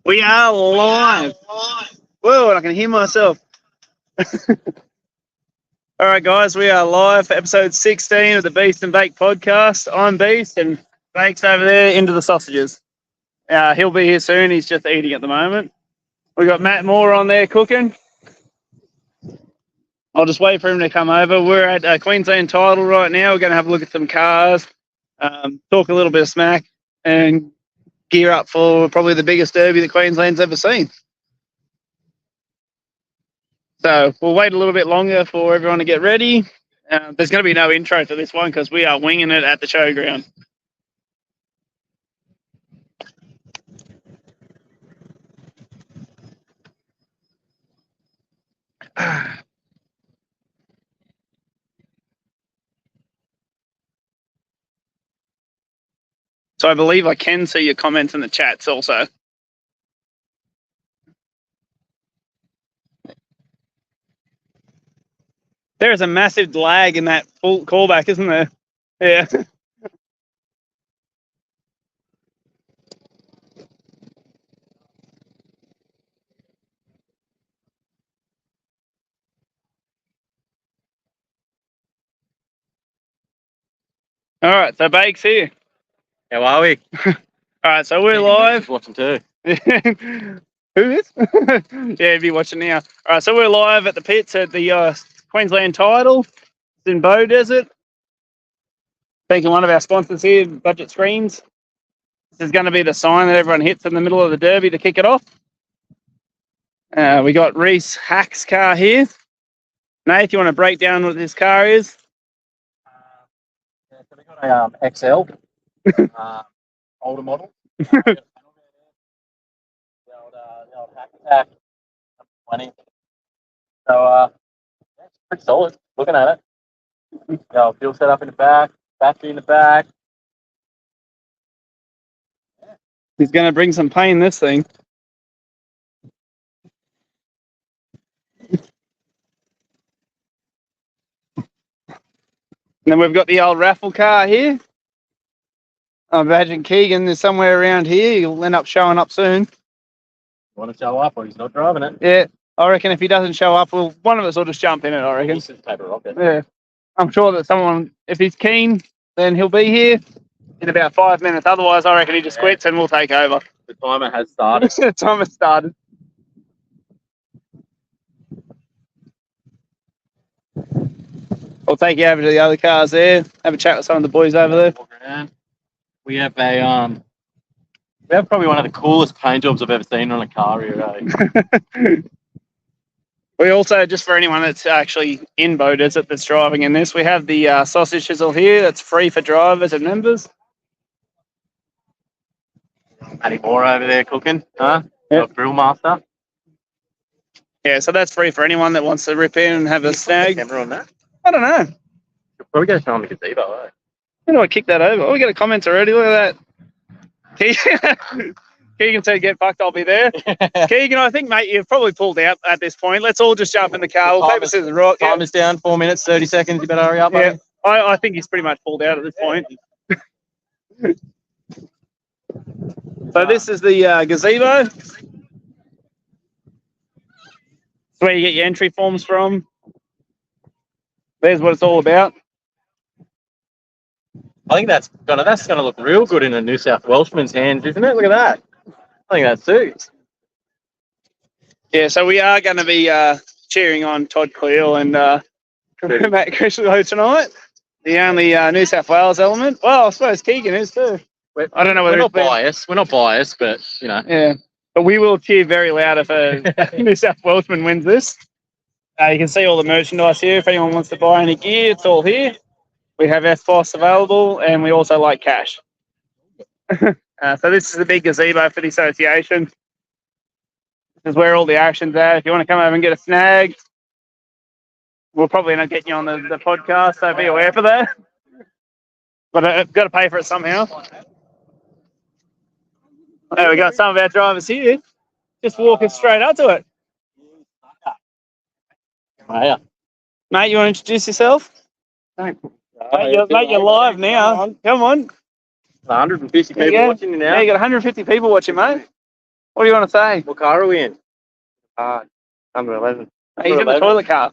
We are live. Whoa, I can hear myself. All right, guys, we are live for episode 16 of the Beast and Bake podcast. I'm Beast, and Bake's over there into the sausages. He'll be here soon. He's just eating at the moment. We've got Matt Moore on there cooking. I'll just wait for him to come over. We're at Queensland Title right now. We're going to have a look at some cars, talk a little bit of smack, and gear up for probably the biggest derby that Queensland's ever seen. So we'll wait a little bit longer for everyone to get ready. There's going to be no intro to this one because we are winging it at the showground. So I believe I can see your comments in the chats also. There is a massive lag in that full callback, isn't there? Yeah. All right, so Bake's here. How are we? All right, so we're live. Watching too. Who is? Yeah, be watching now. All right, so we're live at the pits at the Queensland Title. It's in Bow Desert. Thanking one of our sponsors here, Budget Screens. This is going to be the sign that everyone hits in the middle of the derby to kick it off. We got Reese Hack's car here. Nate, you want to break down what this car is? So we got a XL, older model. The old Hack Attack 20. So it's pretty solid. Looking at it. Fuel set up in the back, battery in the back. He's going to bring some pain, this thing. And then we've got the old raffle car here. I imagine Keegan is somewhere around here. He'll end up showing up soon. Want to show up or he's not driving it? Yeah, I reckon if he doesn't show up, one of us will just jump in it, I reckon. Paper rocket. Yeah. I'm sure that someone, if he's keen, then he'll be here in about 5 minutes. Otherwise, I reckon he just quits and we'll take over. The timer has started. The timer started. I'll take you over to the other cars there. Have a chat with some of the boys over there. We have probably one of the coolest paint jobs I've ever seen on a car here. We also, just for anyone that's actually in Bow Desert that's driving in this, we have the sausage chisel here that's free for drivers and members. Matty Moore over there cooking, huh? Yep. Grill master. Yeah, so that's free for anyone that wants to rip in and have a snag. Camera on that? I don't know. You'll probably go show him the gazebo, eh? How do I kick that over? Oh, we got a comment already. Look at that. Keegan said, get fucked, I'll be there. Keegan, I think, mate, you've probably pulled out at this point. Let's all just jump in the car. We'll paper, scissors, rock. Time is down, 4 minutes, 30 seconds. You better hurry up, yeah. buddy. I think he's pretty much pulled out at this point. So this is the gazebo. It's where you get your entry forms from. There's what it's all about. I think that's gonna look real good in a New South Welshman's hands, isn't it? Look at that. I think that suits. Yeah, so we are going to be cheering on Todd Cleal and Matt Critchlow tonight. The only New South Wales element. Well, I suppose Keegan is too. I don't know whether we're not biased. We're not biased, but you know. Yeah, but we will cheer very loud if a New South Welshman wins this. You can see all the merchandise here. If anyone wants to buy any gear, it's all here. We have FBOS available, and we also like cash. So this is the big gazebo for the association. This is where all the action's at. If you want to come over and get a snag, we'll probably end up getting you on the podcast, so be aware for that. But I've got to pay for it somehow. There we got some of our drivers here. Just walking straight up to it. Yeah. Mate, you want to introduce yourself? Mate, you're live now. Come on. 150 people watching you now. Yeah, you got 150 people watching, mate. What do you want to say? What car are we in? Number 11. He's in the 11. toilet car.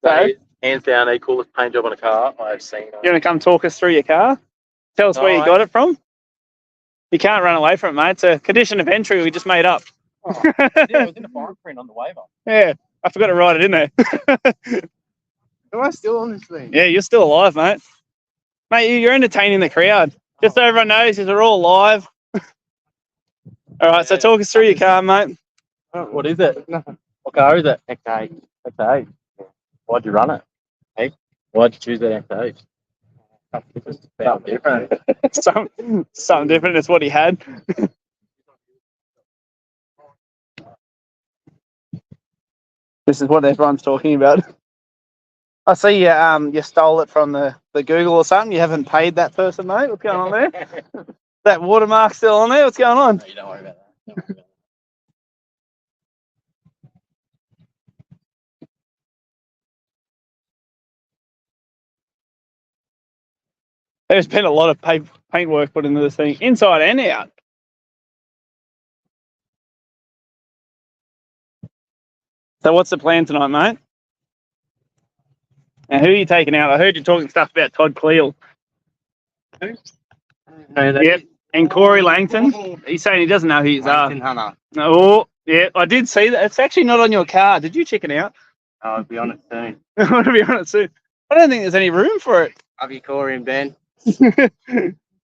That is hands down the coolest paint job on a car I've seen. You want to come talk us through your car? Tell us where you got it from. You can't run away from it, mate. It's a condition of entry we just made up. Oh, yeah, it was in the fine print on the waiver. Yeah, I forgot to write it in there. Am I still on this thing? Yeah, you're still alive, mate. Mate, you're entertaining the crowd. Just so everyone knows, these are all live. All right, so talk us through your car, mate. What is it? What car is it? X8. X8. Why'd you run it? Hey, why'd you choose that X8? Something different. Something different. That's what he had. This is what everyone's talking about. I see you stole it from the Google or something. You haven't paid that person, mate. What's going on there? That watermark still on there? What's going on? No, you don't worry about that. There's been a lot of paint work put into this thing, inside and out. So what's the plan tonight, mate? Now, who are you taking out? I heard you talking stuff about Todd Cleal. Who? Yep. And Corey Langton. He's saying he doesn't know who you are. Hunter. Oh, yeah, I did see that. It's actually not on your car. Did you chicken out? I'll be on it soon. I'll be on it soon. I don't think there's any room for it. Love you, Corey and Ben.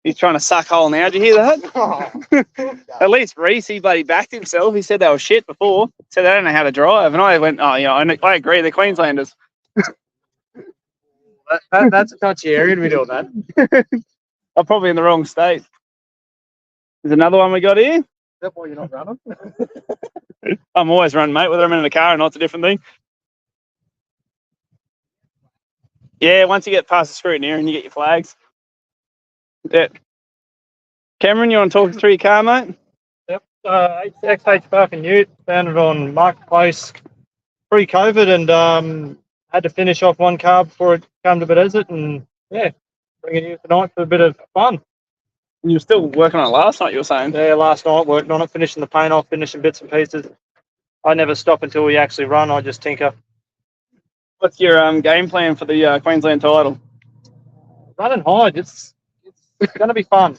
He's trying to suck hole now. Did you hear that? At least Reese, he backed himself. He said they were shit before. Said they don't know how to drive. And I went, oh, yeah, I agree. They're Queenslanders. That's a touchy area to be doing that. I'm probably in the wrong state. There's another one we got here. Is that why you're not running? I'm always running, mate, whether I'm in the car or not, it's a different thing. Yeah, once you get past the scrutineer and you get your flags. Yeah. Cameron, you want to talk us through your car, mate? Yep. XH Park and Ute, found it on Marketplace pre-COVID, and had to finish off one car before it came to Bedezit, and yeah, bringing you tonight for a bit of fun. You were still working on it last night, you were saying? Yeah, last night worked on it, finishing the paint off, finishing bits and pieces. I never stop until we actually run. I just tinker. What's your game plan for the Queensland title? Run and hide. It's going to be fun.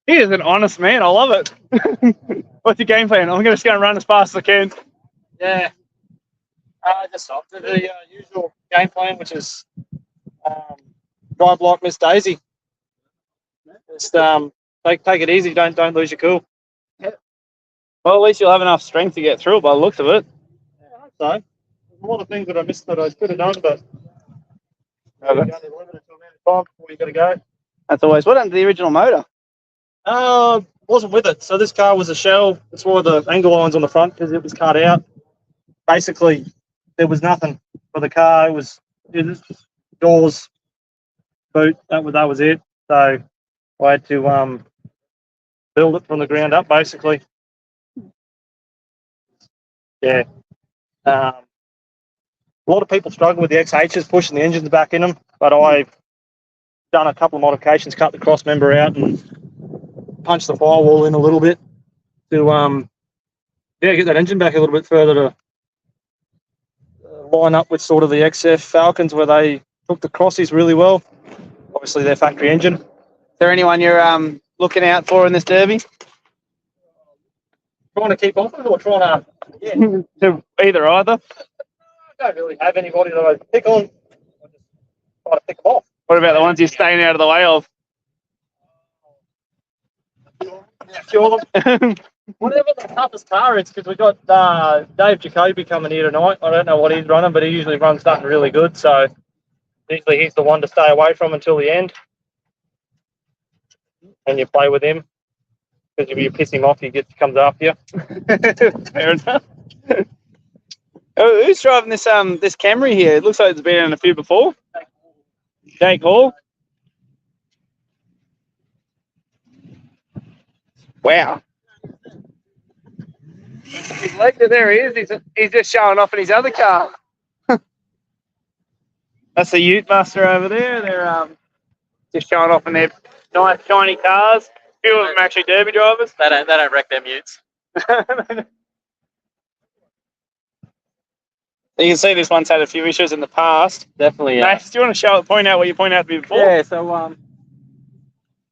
He is an honest man. I love it. What's your game plan? I'm just going to run as fast as I can. Yeah. Just the usual game plan, which is drive like Miss Daisy. Just take it easy. Don't lose your cool. Well, at least you'll have enough strength to get through it by the looks of it. Yeah, I hope so. There's a lot of things that I missed that I could have done, but you're only limited to a amount of time before you got to go. That's always. What happened to the original motor? Wasn't with it. So this car was a shell. It's one of the angle lines on the front because it was cut out. Basically, there was nothing for the car. It was doors, boot. That was it. So I had to build it from the ground up, basically. Yeah. A lot of people struggle with the XHs, pushing the engines back in them, but I've done a couple of modifications, cut the cross member out and punched the firewall in a little bit to get that engine back a little bit further to line up with sort of the XF Falcons, where they took the crossies really well. Obviously, their factory engine. Is there anyone you're looking out for in this derby? Trying to keep off it or trying to... Yeah. To either. I don't really have anybody that I pick on. I just try to pick them off. What about the ones you're staying out of the way of? Sure. Whatever the toughest car is, because we got Dave Jacoby coming here tonight. I don't know what he's running, but he usually runs something really good. So usually he's the one to stay away from until the end. And you play with him. Because if you piss him off, he comes after you. Fair enough. Who's driving this this Camry here? It looks like it's been in a few before. Jake Hall. Wow. He's left it. There he is. He's just showing off in his other car. That's the Ute Buster over there. They're just showing off in their nice shiny cars. few of them actually Derby drivers. They don't wreck their mutes. You can see this one's had a few issues in the past. Definitely. Max, do you want to point out what you pointed out to me before? Yeah. So I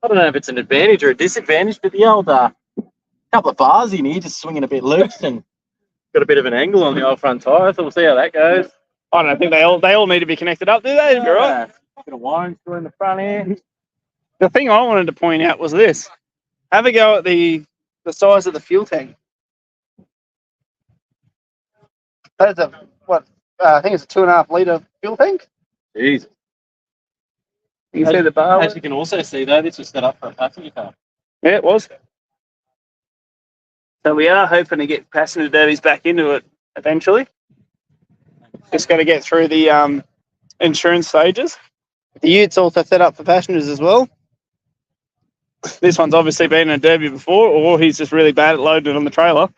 don't know if it's an advantage or a disadvantage, but the old couple of bars in here just swinging a bit loose and got a bit of an angle on the old front tyre. So we'll see how that goes. I don't think they all need to be connected up, do they? You're right. Bit of wiring still in the front here. The thing I wanted to point out was this. Have a go at the size of the fuel tank. That's I think it's a 2.5 litre fuel tank. Jeez. You can see the bar. As you can also see, though, this was set up for a passenger car. Yeah, it was. So we are hoping to get passenger derbies back into it eventually. Just got to get through the insurance stages. The Utes also set up for passengers as well. This one's obviously been in a derby before, or he's just really bad at loading it on the trailer.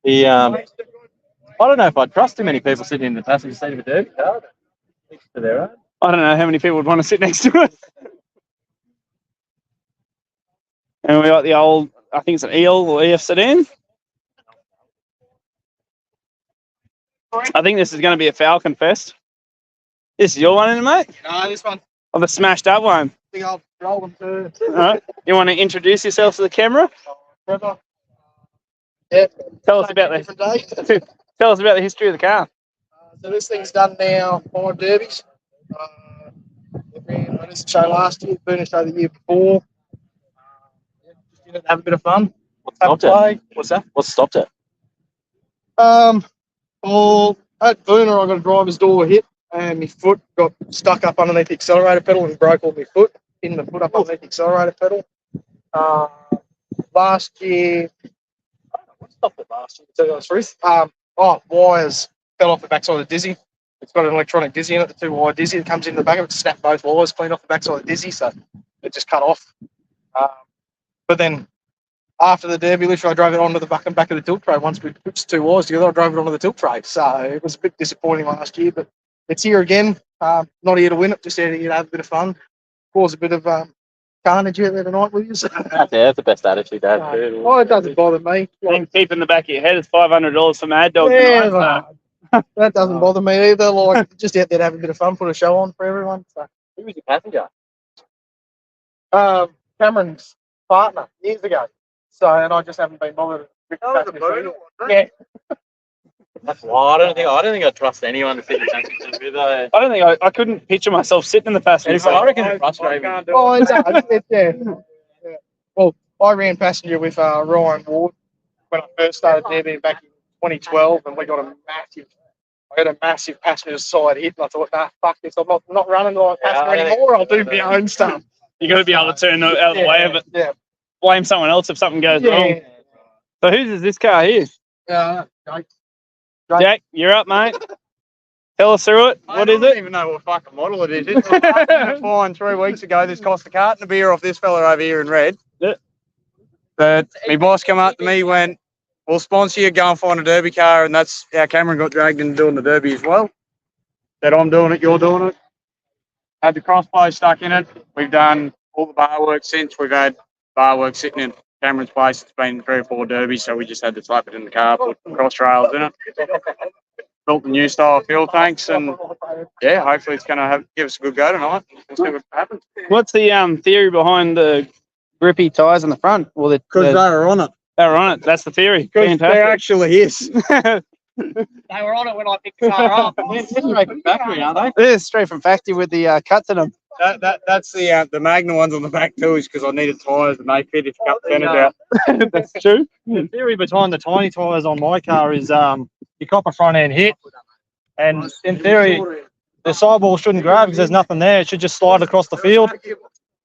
I don't know if I'd trust too many people sitting in the passenger seat of a derby car. To their own. I don't know how many people would want to sit next to it. And we got the old, I think it's an EL or EF sedan. I think this is going to be a Falcon Fest. This is your one, isn't it, mate? No, this one. Oh, the smashed up one. I think I'll roll them too. All right. You want to introduce yourself to the camera? Trevor. Yeah. Tell us about Different day. Tell us about the history of the car. So this thing's done now 5 derbies. It ran on this show last year, Burnish show the year before. Just did it, have a bit of fun. What stopped it? What's that? What stopped it? Well, at Booner, I got a driver's door hit, and my foot got stuck up underneath the accelerator pedal and broke all my foot, in the foot up underneath the accelerator pedal. Last year, what stopped it last year? To tell you the truth, wires fell off the backside of the Dizzy. It's got an electronic Dizzy in it, the 2-wire Dizzy that comes in the back of it, snapped both wires clean off the backside of the Dizzy, so it just cut off. But then after the derby, literally I drove it onto the back of the tilt tray. Once we put 2 wires together, I drove it onto the tilt tray. So it was a bit disappointing last year, but it's here again. Not here to win it, just here to have a bit of fun. Cause a bit of carnage out there tonight with you. So. That's the best attitude to have. Oh, it doesn't bother me. Thing keep in the back of your head is $500 for Mad Dog Yeah, tonight. that doesn't bother me either. Like, just out there to have a bit of fun, put a show on for everyone. So. Who was your passenger? Cameron's partner years ago. So, and I just haven't been bothered. Yeah. That's wild. I don't think I'd trust anyone to sit in the passenger with. I don't think I couldn't picture myself sitting in the passenger seat. I reckon it's frustrating. Oh, yeah. Well, I ran passenger with Ryan Ward when I first started derby back in 2012, and we got I got a massive passenger side hit, and I thought, nah, fuck this, I'm not running like passenger anymore. I'll do my own stuff. You got to be able to turn out of the way of it. Yeah. Blame someone else if something goes wrong. So whose is this car here? Jack, you're up, mate. Tell us through it. What is I don't it? even know what fucking model it is. It was fine 3 weeks ago. This cost a carton of beer off this fella over here in red. Yeah. But my boss come up to me, went, we'll sponsor you, go and find a derby car, and that's how Cameron got dragged into doing the derby as well. Said, I'm doing it, you're doing it. Had the crossbow stuck in it. We've done all the bar work since. We've had bar work sitting in Cameron's place. It's been 3 or 4 derbies, so we just had to slap it in the car, put cross rails in it. Built the new style fuel tanks, and yeah, hopefully it's going to give us a good go tonight. We'll see what happens. What's the theory behind the grippy tyres on the front? Well, Because they were on it. they're on it. That's the theory. Because they Fantastic. actually is. They were on it when I picked the car up. They're straight from factory, aren't they? They're straight from factory with the cuts in them. That's the Magna ones on the back too, is because I needed tyres and they fit if you cut the fenders out. That's true. The theory behind the tiny tyres on my car is you cop a front end hit, and in theory the sidewall shouldn't grab because there's nothing there. It should just slide across the field.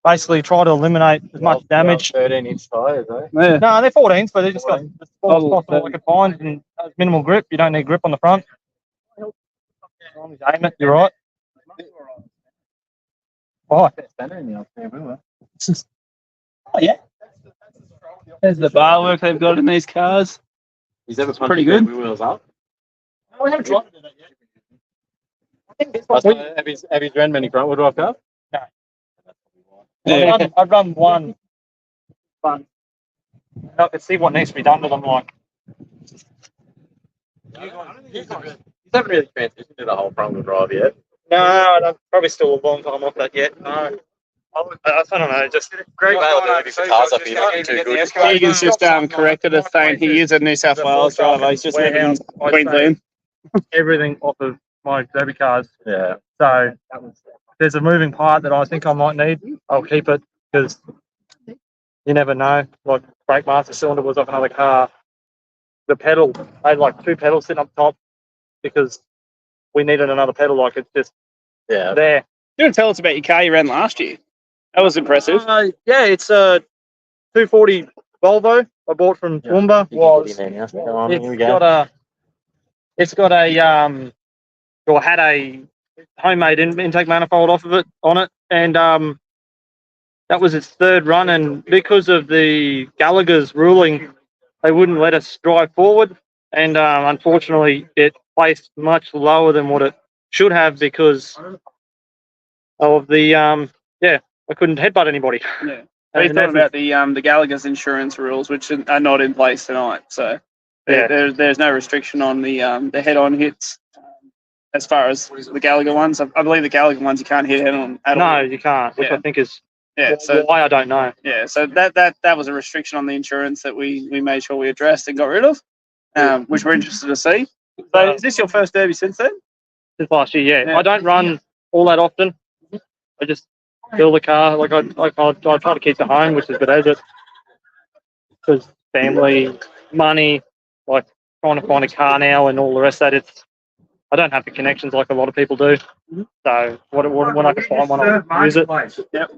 Basically, try to eliminate as much damage. 13-inch tyres, eh? Yeah. No, they're 14s, but they just got the smallest possible I could find, and has minimal grip. You don't need grip on the front. Aim it, you're right. Oh, There's the bar work they've got in these cars. He's ever pretty good. Wheels up. we haven't tried to do that yet. I think this one, Have you ran many front wheel drive cars? Yeah. I've run one, but I can see what needs to be done to them. Like, You haven't really transitioned to the whole front wheel drive yet. no, I'm probably still a long time off that yet. No, I don't know. Just Great availability for cars up here, not too good. Keegan's just corrected us saying he is a New South Wales driver. He's just living in Queensland. everything off of my derby cars. Yeah. So there's a moving part that I think I might need. I'll keep it because you never know. Like brake master cylinder was off another car. The pedal, I had like 2 pedals sitting up top because we needed another pedal. Like it's just Yeah. there. You want to tell us about your car you ran last year? That was impressive. Yeah, it's a 240 Volvo I bought from Yeah. Toowoomba. You can get in there now. Go on, here we go. It's got a or had a homemade intake manifold off of it on it, and that was its 3rd run. And because of the Gallagher's ruling, they wouldn't let us drive forward, and unfortunately, it placed much lower than what it should have because of the I couldn't headbutt anybody. Yeah. What are you talking about the Gallagher's insurance rules, which are not in place tonight? So there's no restriction on the head-on hits as far as the Gallagher ones. I believe the Gallagher ones you can't hit head-on at all. No, you can't. Which Yeah. I think is So why I don't know. yeah, so that was a restriction on the insurance that we made sure we addressed and got rid of, which we're interested to see. So is this your first derby since then? Since last year, yeah. Yeah. I don't run all that often. I just fill the car. Like I try to keep the home, which is good as it. Because family, money, like trying to find a car now and all the rest of that. I don't have the connections like a lot of people do. So when I can find one, I'll use it. Yep.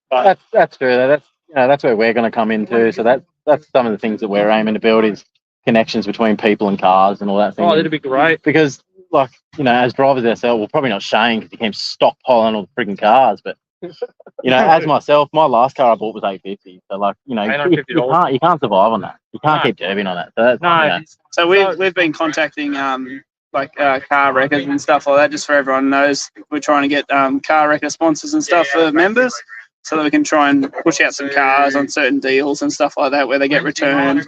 But That's true. That's where we're going to come into. So that's some of the things that we're aiming to build is connections between people and cars and all that thing. that'd be great. Because, like, as drivers ourselves, well, probably not Shane because he keeps stockpiling all the freaking cars, but as myself, my last car I bought was $850. So, like, $850. you can't survive on that. You can't keep derbying on that. So that's, So we've been contacting car wreckers and stuff like that, just for everyone knows. We're trying to get car wrecker sponsors and stuff for members, so that we can try and push out some cars on certain deals and stuff like that, where they get returned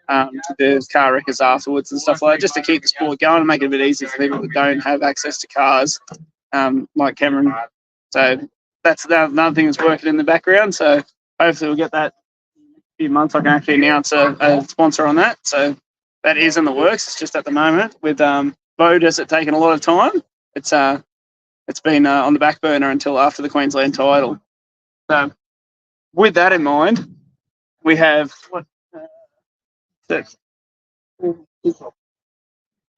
to the car wreckers afterwards and stuff like that, just to keep the sport going and make it a bit easier for people that don't have access to cars, like Cameron. So that's another thing that's working in the background. So hopefully we'll get that in a few months. I can actually announce a sponsor on that. So that is in the works. It's just at the moment with voters, it's taken a lot of time. It's been on the back burner until after the Queensland title. So with that in mind, we have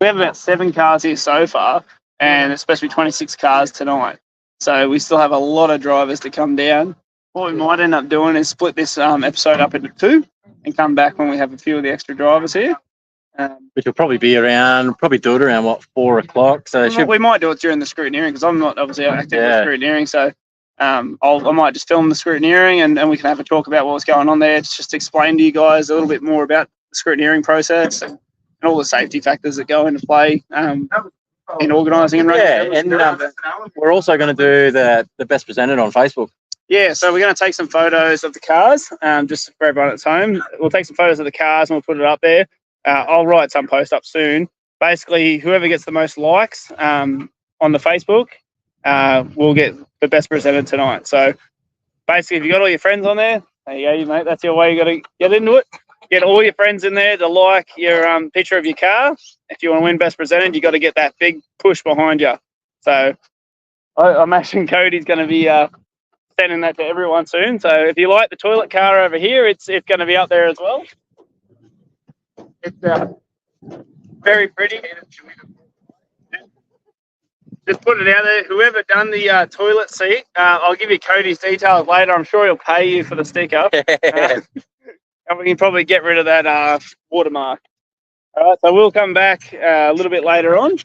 about 7 cars here so far, and it's supposed to be 26 cars tonight. So we still have a lot of drivers to come down. What we might end up doing is split this episode up into 2 and come back when we have a few of the extra drivers here. which will probably be probably do it around 4 o'clock. So we might do it during the scrutineering because I'm not obviously active in the scrutineering. So I might just film the scrutineering and we can have a talk about what's going on there. It's just to explain to you guys a little bit more about the scrutineering process and all the safety factors that go into play in organising and racing. and we're also going to do the best presented on Facebook. Yeah, so we're going to take some photos of the cars, just for everyone at home. We'll take some photos of the cars and we'll put it up there. I'll write some post up soon. Basically, whoever gets the most likes on the Facebook will get the best presented tonight. So basically, if you got all your friends on there you go, mate. That's your way you got to get into it. Get all your friends in there to like your picture of your car. If you want to win best presented, you got to get that big push behind you. So I imagine Cody's going to be sending that to everyone soon. So if you like the toilet car over here, it's going to be up there as well. It's very pretty. Just put it out there. Whoever done the toilet seat, I'll give you Cody's details later. I'm sure he'll pay you for the sticker. And we can probably get rid of that watermark. All right, so we'll come back a little bit later on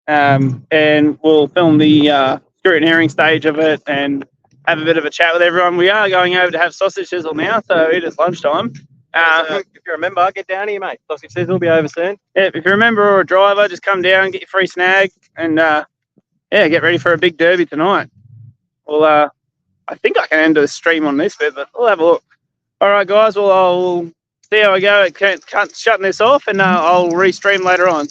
and we'll film the scrutineering stage of it and have a bit of a chat with everyone. We are going over to have sausage sizzle now, so it is lunchtime. If you remember, get down here, mate. Sausage sizzle will be over soon. Yeah, if you're a member or a driver, just come down, get your free snag, and get ready for a big derby tonight. We'll I think I can end the stream on this bit, but we'll have a look. All right, guys. Well, I'll see how I go at shutting this off, and I'll restream later on.